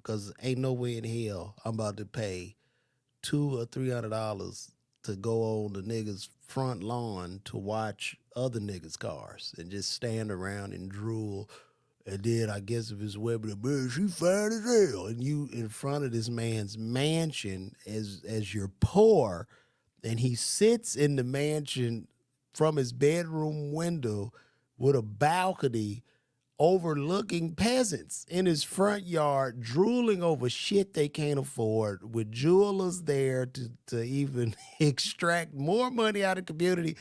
because ain't no way in hell I'm about to pay $200 or $300 to go on the nigga's front lawn to watch other niggas' cars and just stand around and drool. And then I guess if it's women, man, she fine as hell, and you in front of this man's mansion as you're poor, and he sits in the mansion from his bedroom window with a balcony overlooking peasants in his front yard, drooling over shit they can't afford, with jewelers there to even extract more money out of the community.